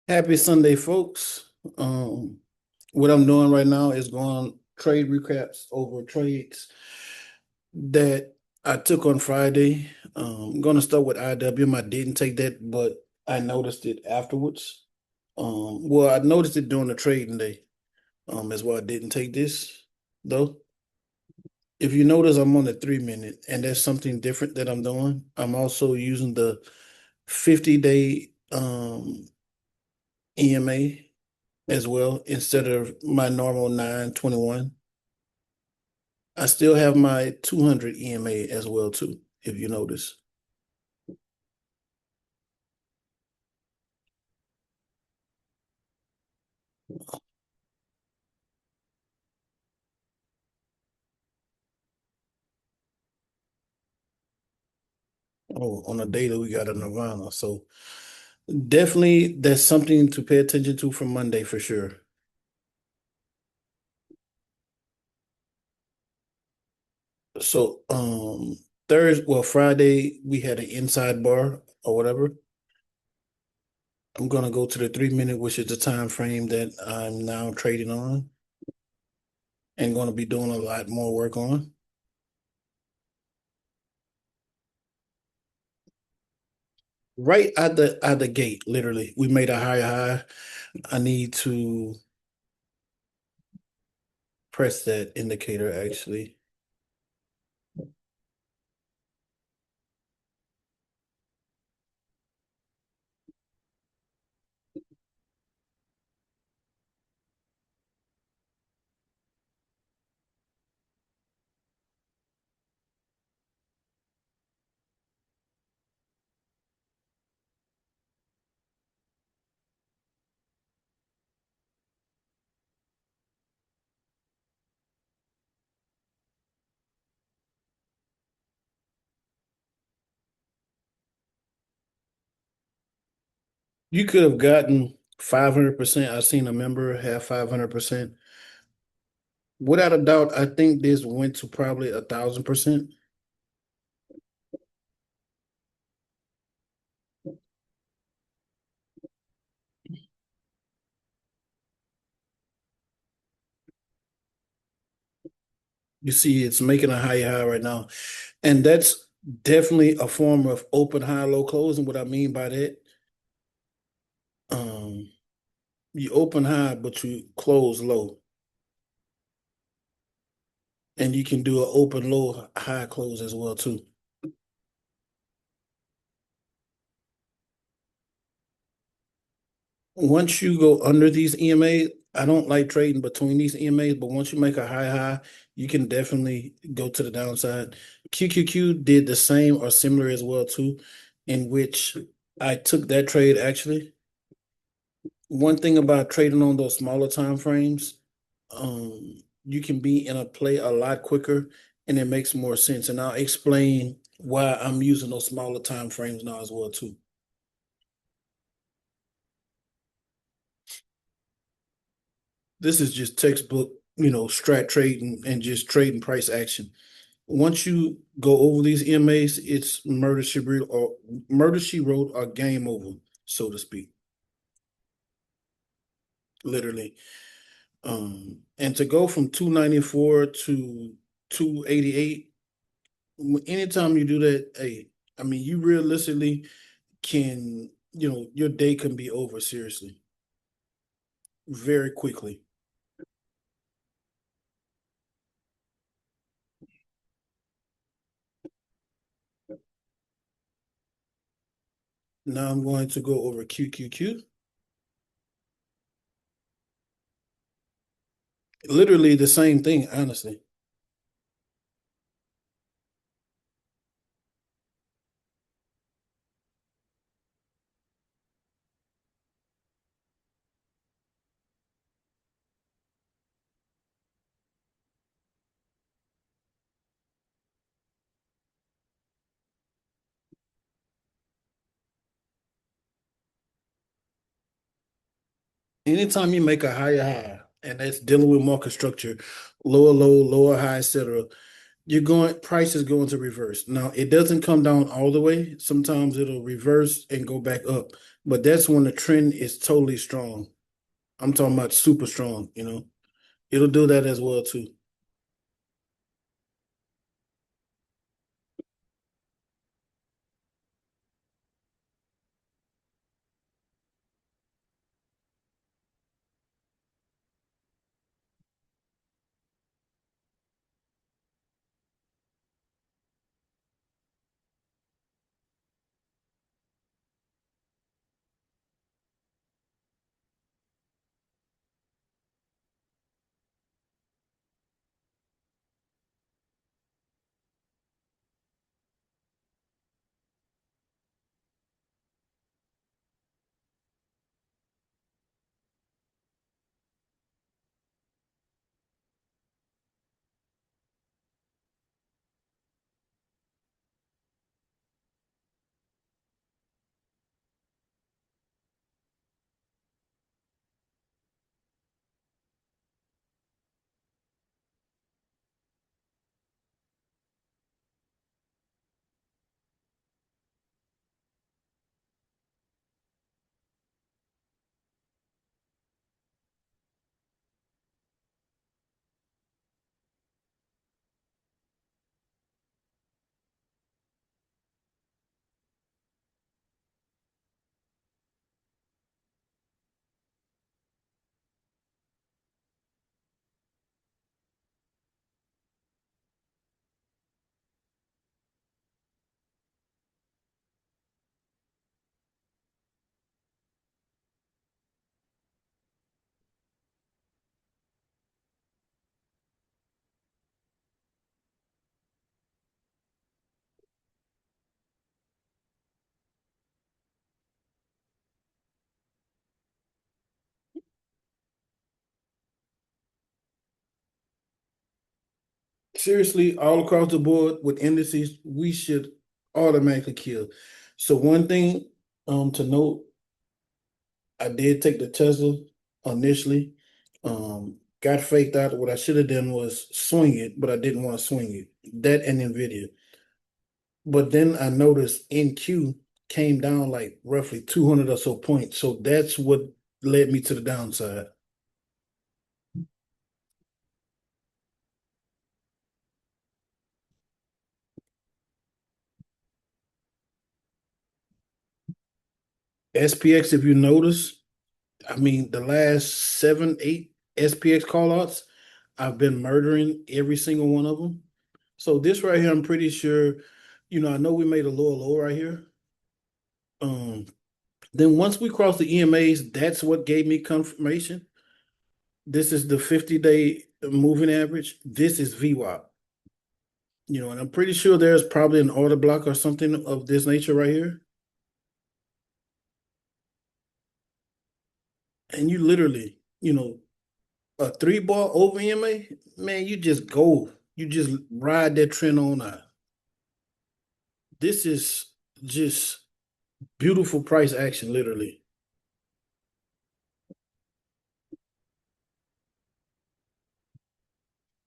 Happy Sunday, folks. What I'm doing right now is going trade recaps over trades that I took on Friday. I'm going to start with IW. I didn't take that, but I noticed it afterwards. Well, I noticed it during the trading day. As well, I didn't take this though. If you notice, I'm on the 3 minute, and that's something different that I'm doing. I'm also using the 50-day EMA as well instead of my normal 921. I still have my 200 EMA as well too, if you notice. Oh, on the data we got a Nirvana. So definitely that's something to pay attention to for Monday for sure. So Thursday, well, Friday we had an inside bar or whatever. I'm gonna go to the 3 minute, which is the time frame that I'm now trading on and gonna be doing a lot more work on. Right at the gate, literally. We made a higher high. I need to press that indicator actually. You could have gotten 500%. I've seen a member have 500%. Without a doubt, I think this went to probably 1,000%. You see, it's making a high high right now. And that's definitely a form of open high, low closing. What I mean by that, um, you open high, but you close low. And you can do an open low, high close as well too. Once you go under these EMA, I don't like trading between these EMAs, but once you make a high high, you can definitely go to the downside. QQQ did the same or similar as well too, in which I took that trade actually. One thing about trading on those smaller time frames, you can be in a play a lot quicker and it makes more sense. And I'll explain why I'm using those smaller time frames now as well too. This is just textbook, strat trading and just trading price action. Once you go over these EMAs, it's murder she wrote or game over, so to speak, literally. And to go from 294 to 288, anytime you do that, hey, I mean, you realistically can, your day can be over seriously, very quickly. Now I'm going to go over QQQ. Literally the same thing, honestly. Anytime you make a higher high, and that's dealing with market structure, lower low, lower high, etc., price is going to reverse. Now, it doesn't come down all the way. Sometimes it'll reverse and go back up, but that's when the trend is totally strong. I'm talking about super strong, you know. It'll do that as well too. Seriously, all across the board with indices, we should automatically kill. So one thing to note, I did take the Tesla initially. Got faked out. What I should have done was swing it, but I didn't want to swing it. That and Nvidia. But then I noticed NQ came down like roughly 200 or so points. So that's what led me to the downside. SPX, if you notice, I mean, the last seven, eight SPX callouts, I've been murdering every single one of them. So this right here, I'm pretty sure, I know we made a lower low right here. Um, then once we cross the EMAs, that's what gave me confirmation. This is the 50-day moving average. This is VWAP. And I'm pretty sure there's probably an order block or something of this nature right here. And you literally, a three bar over EMA, man, you just go. You just ride that trend on out. This is just beautiful price action, literally.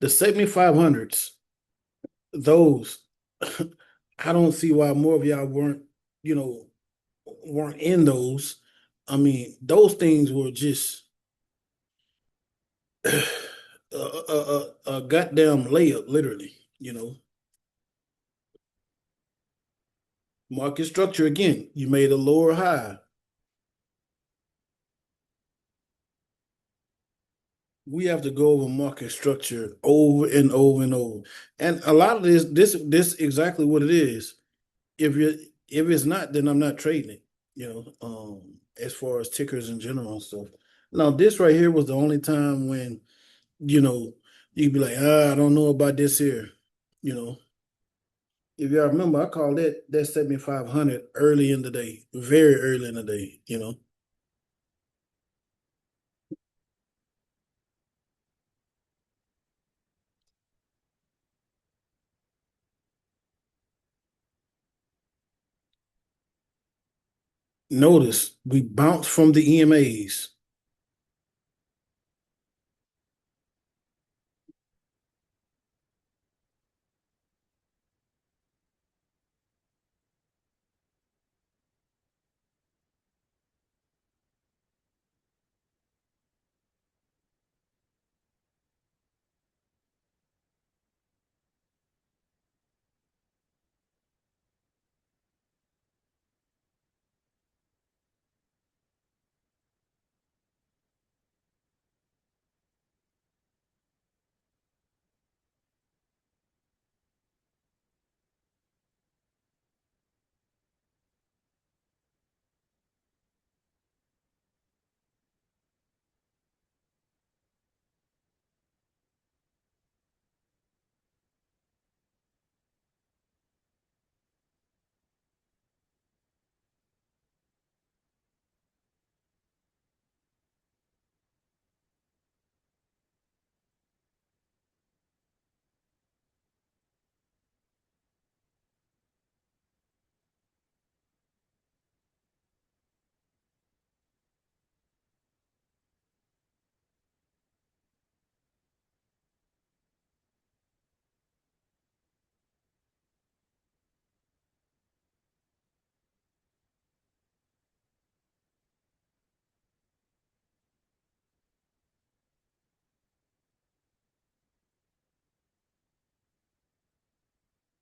The 7500s, those, I don't see why more of y'all you know, weren't in those. I mean, those things were just a goddamn layup, literally. Market structure again. You made a lower high. We have to go over market structure over and over and over. And a lot of this exactly what it is. If it's not, then I'm not trading it, as far as tickers in general and stuff. Now, this right here was the only time when, you know, you'd be like, I don't know about this here. You know, if y'all remember, I called that 7,500 early in the day, very early in the day. Notice we bounced from the EMAs.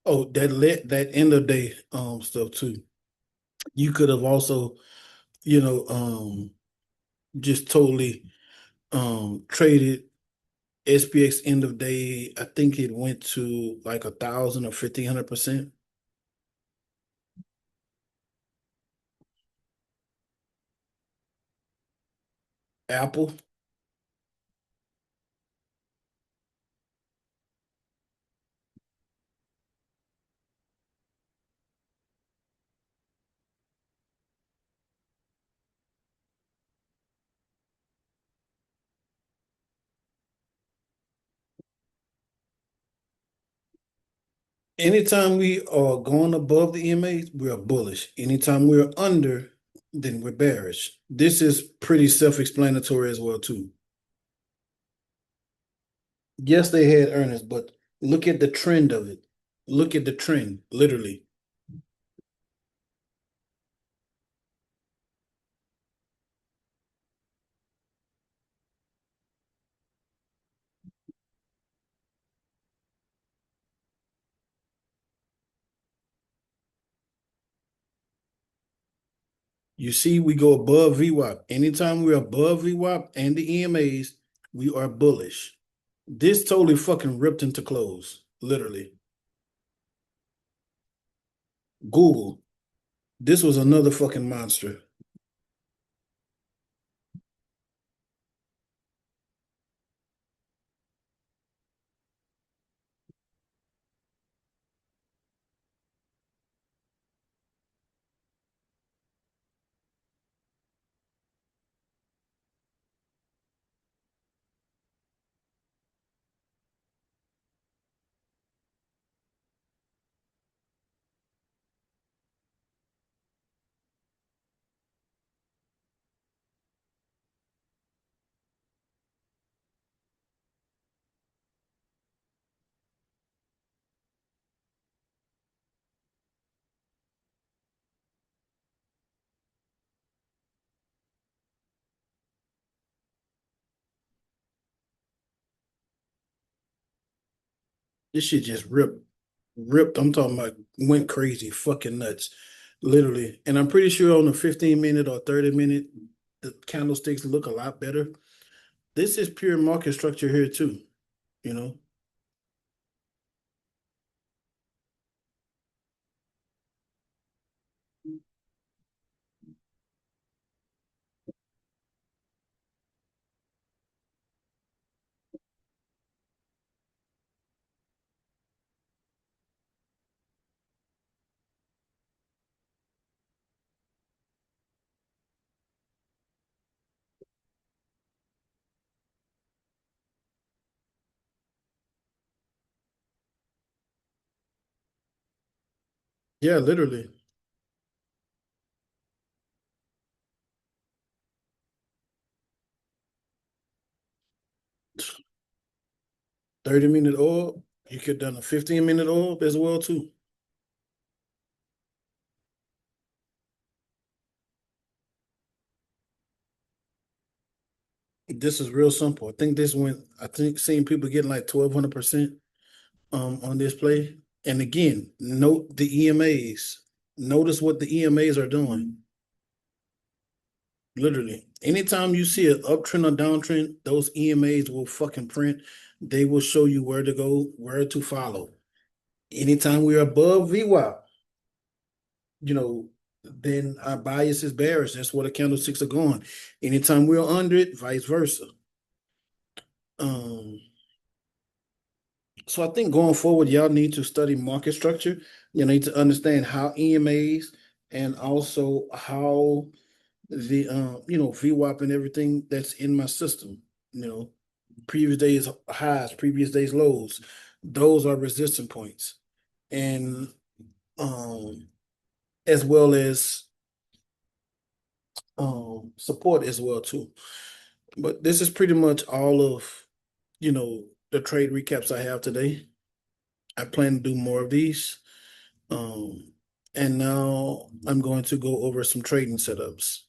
Oh, that end of day stuff too. You could have also, you know, just totally traded SPX end of day. I think it went to like 1,000 or 1,500%. Apple. Anytime we are going above the EMAs, we are bullish. Anytime we're under, then we're bearish. This is pretty self-explanatory as well, too. Yes, they had earnings, but look at the trend of it. Look at the trend, literally. You see, we go above VWAP. Anytime we're above VWAP and the EMAs, we are bullish. This totally fucking ripped into close, literally. Google, this was another fucking monster. This shit just ripped. I'm talking about went crazy, fucking nuts, literally. And I'm pretty sure on the 15-minute or 30-minute, the candlesticks look a lot better. This is pure market structure here too, you know? Yeah, literally. 30-minute oil. You could have done a 15-minute oil as well too. This is real simple. I think seeing people getting like 1,200% on this play. And again, note the EMAs. Notice what the EMAs are doing. Literally. Anytime you see an uptrend or downtrend, those EMAs will fucking print. They will show you where to go, where to follow. Anytime we're above VWAP, you know, then our bias is bearish. That's where the candlesticks are going. Anytime we're under it, vice versa. Um, so I think going forward, y'all need to study market structure. You need to understand how EMAs and also how the VWAP and everything that's in my system. You know, previous days highs, previous days lows. Those are resistance points, and um, as well as support as well too. But this is pretty much all of the trade recaps I have today. I plan to do more of these. Um, and now I'm going to go over some trading setups.